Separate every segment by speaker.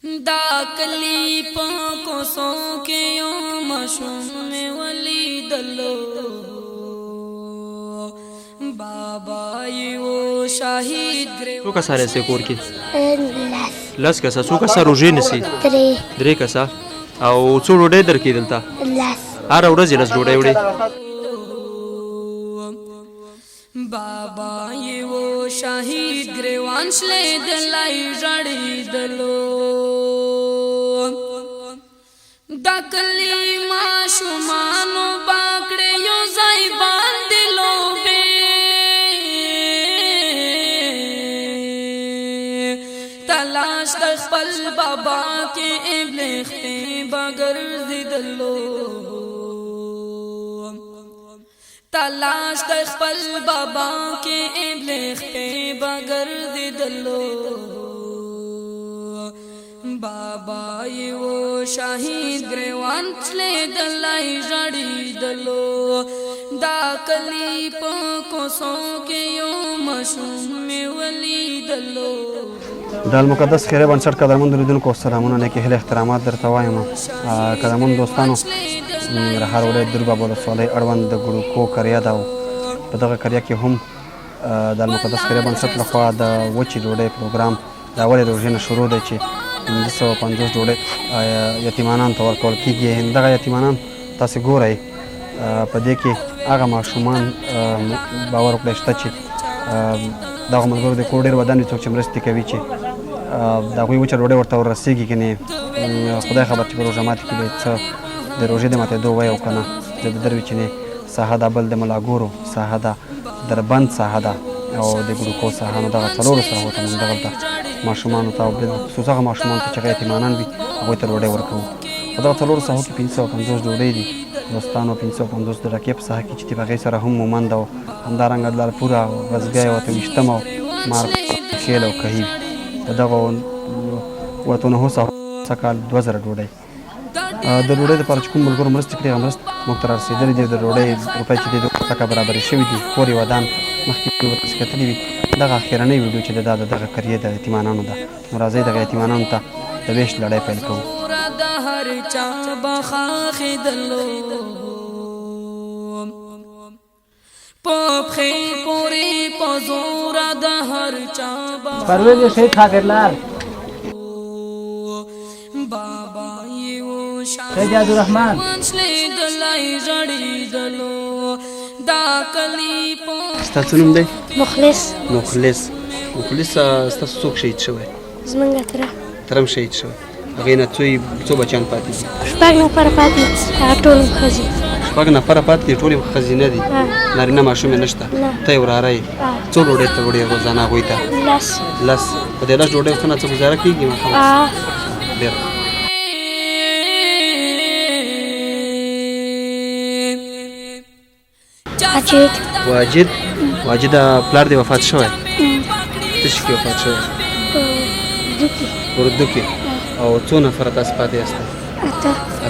Speaker 1: دا کلی په کوڅو کې یو ماشوم مې ولیدلو بابا یو شهید
Speaker 2: څو کسان یې کور کې لس کسه څو کسه روژې نیسي درې کسه او څو ډوډۍ درکې دلته هره ورځ یې لس ډوډۍ وړې
Speaker 1: بابا یو شهید ګریوان شلې دلای ژړېدلو دا کلی ماشومانو باکړې یو ځای باندې لوبې تلاش د خپل بابا کې ابلختې بګرځېدلو تلاش د خپل بابا کې ابلختې بګرځېدلو بابا یو شهید ګریوان چلې دلای ژړېدلو دا کلی په کوڅو کې یو ماشوم مې ولیدلو
Speaker 3: د المقدس خیریه بنسټ قدرمن لیدونکو سلامونه نیکې هیلې احترامات درته وایم قدرمن دوستانو ننګرهار ولایت درباب ولسوالۍ اړوند د ګړوکو قریه ده په دغه قریه کې هم د المقدس خیریه بنسټ لخوا د وچې ډوډۍ پروګرام د اولې روژې نه شروع دی چې 550 ډوډۍ یتیمانانو ته ورکول کېږي دغه یتیمانان تاسې ګورئ په دې کې هغه ماشومان باور وکړئ شته چې دغه ملګرو د کور ډېر ودان دي څوک چې مرستې کوي چې د هغوی وچه ډوډۍ ورته ورسېږي که نه خدای خبر چې په روژه ماتي کې به څه د روژې د ماتېدو وی او که نه زه د دروي چې نه ساحه ده بل د ملاګورو ساحه ده دربند ساحه ده او د ګړوکو ساحه نو دغه څلورو ساحو ته موږ دغلته ماشومانو ته او خصوص هغه ماشومانو ته چې هغه یتیمانان وي هغوی ته ډوډۍ ورکوو په دغه څلورو ساحو کې 550 ډوډۍ دي دوستانو 550 د رکې په ساحه کې چې د هغې سره هم مومند او همدارنګه د لالپور او غزګی او اته ویشتم او مارخیل او کهیب په دغه ورته 9 ساحو څه کال 2000 ډوډۍ د ډوډۍ دپاره چې کوم ملګرو مرستې کړي هغه مرستې موږ ته رارسېدلې دي د ډوډۍ روپۍ چې دي څخه برابرې شوي دي کور یې ودان مخکې ورته کتلې وي دغه اخرنۍ ویډیو چې دا د دغه قریې د یتیمانانو ده نو راځئ دغه یتیمانانو ته د ویش لړۍ پیل کوو
Speaker 4: پرویز شهید خاطرلال شهید عبدالرحمن
Speaker 2: ستا څه نوم دی
Speaker 5: مخلص
Speaker 2: ستاسو څوک شهید شوی
Speaker 5: زمونږ
Speaker 2: تره هم شهید شوی هغې نه څو بچیان پاتې دي
Speaker 5: 6 نفره پاتې هغه ټول ښځې
Speaker 2: 6 نفره پاتې دي ټول ښځینه دي نارینه ماشوم یې نشته ته یې وراره یې څو ډوډۍ ته وړې روزانه هغوی ته 10 په دې 10 ډوډۍ څه نه څه ګزاره کېږي ډېر واجد پلار دی وفات شوی څه شي کې وفات شوی اردو کې او څو نفره تاسو پاتې یاست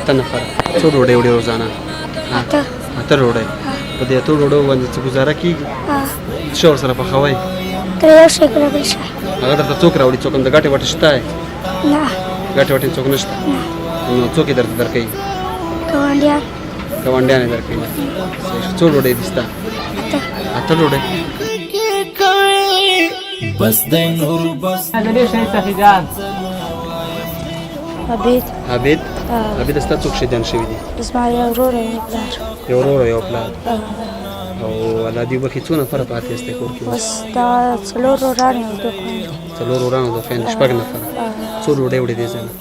Speaker 2: 8 نفره څو ډوډۍ وړې روزانه 8 ډوډۍ په دې 8 ډوډۍ باندې څه ګزاره کېږي څه ورسره پخوئ هغه درته څوک راوړي څوک هم د ګټې وټې شته
Speaker 5: نه
Speaker 2: ګټې وټې څوک نشته نو څوک یې درته درکوي ګاونډیان یې درکوي څو ډوډۍ دي ستا 8 ډوډۍ
Speaker 4: بس د نور بس دې شهید صفیجان
Speaker 2: عبید ستا څوک شهیدان شوي دي
Speaker 5: زما یو ورور
Speaker 2: یو پلار او الله دې وبخښي څو نفره پاتې یاستئ کور کې
Speaker 5: بس دا 4 وران او 2
Speaker 2: خویندې 6 نفره څو ډوډۍ وړې دې ځای نه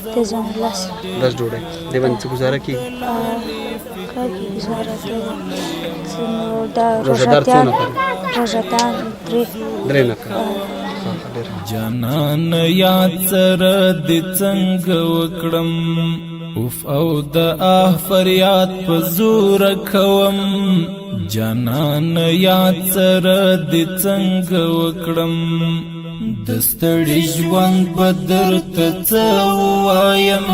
Speaker 2: 10 ډوډۍ دې باندې څه ګزاره کېږي روژهدار څو نفره
Speaker 5: روژهدار
Speaker 2: 3 نفره
Speaker 6: جانان یاد سره دې څنګه وکړم اوف او د فریاد په زور کوم جانان یاد سره دې څنګه وکړم د ستړي ژوند په درته څه ووایم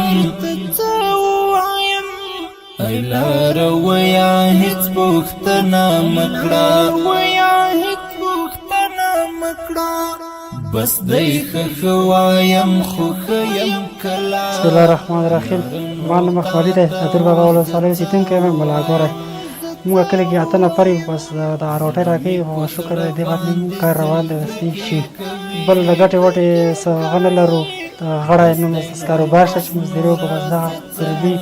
Speaker 6: ای لاره ویا هېڅ پوښتنه مه کړه بس دی خوایم خوخیم کلا.
Speaker 7: بسم الله الرحمن الرحیم. مال مخوالی ده در بابا ولسوالی سیتن که من ملاګوره موږ کله کې اته نفر یو بس دا روټه راکې او شکر دې باندې کار روان دی شي بل لګټه وټه سغنه لرو غړای نو کاروبار شې مزدورو په بس دا سربي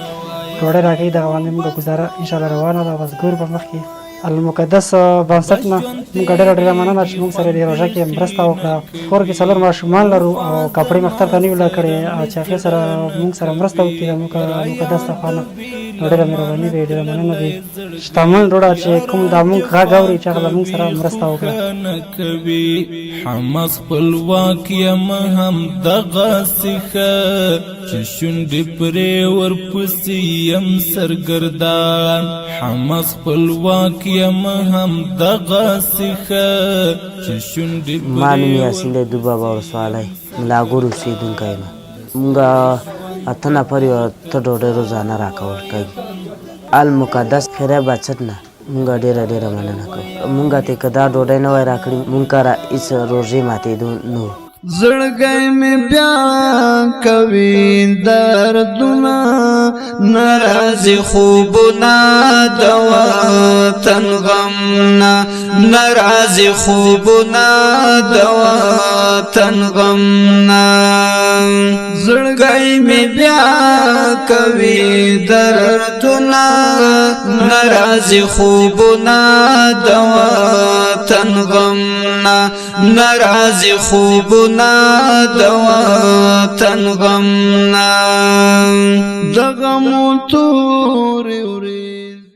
Speaker 7: روټه راکې دا باندې موږ گزاره ان شاء الله روانه ده بس ګور په مخ کې المقدس بنسټ نه موږ ډېر مننه چې موږ سره دې روژه کې مرسته وکړه. کور کې څلور ماشومان لرو او کپړې مختر ته نیولا کړې او چې هغې سره موږ سره مرسته وکړي د مقدس خانه ډېره مهرباني دی ډېره مننه دی. شتمن ډوډه چې کوم دا موږ غږ اوري چې هغه موږ سره مرسته وکړه.
Speaker 6: حماس خپلواک یم هم دغسې ښه چې شونډې پرې ورپسې یم سرګردان. حماس خپلواک یم هم دغسې ښه چې شونډې پرې
Speaker 8: ما نوم یاسین دی بابا ولسوالی ملاګور اوسېدونکی یم. موږ اته نفر یو اته ډوډۍ روزانه راکول کوي. المقدس خیریه بنسټ نه موږ ډېره مننه کوو. موږ ته که دا ډوډۍ نه وای راکړې موږ کره هېڅ روژې ماتېدو نه و.
Speaker 6: زړګی مې بیا کوي دردونه ناراضي خوبونه د وطن غمونه ناراضي خوبونه د وطن غمونه زړګی مې بیا کوي دردونه ناراضي خوبونه د وطن غمونه ناراضي خوبونه د وطن غمنا د غمو تورې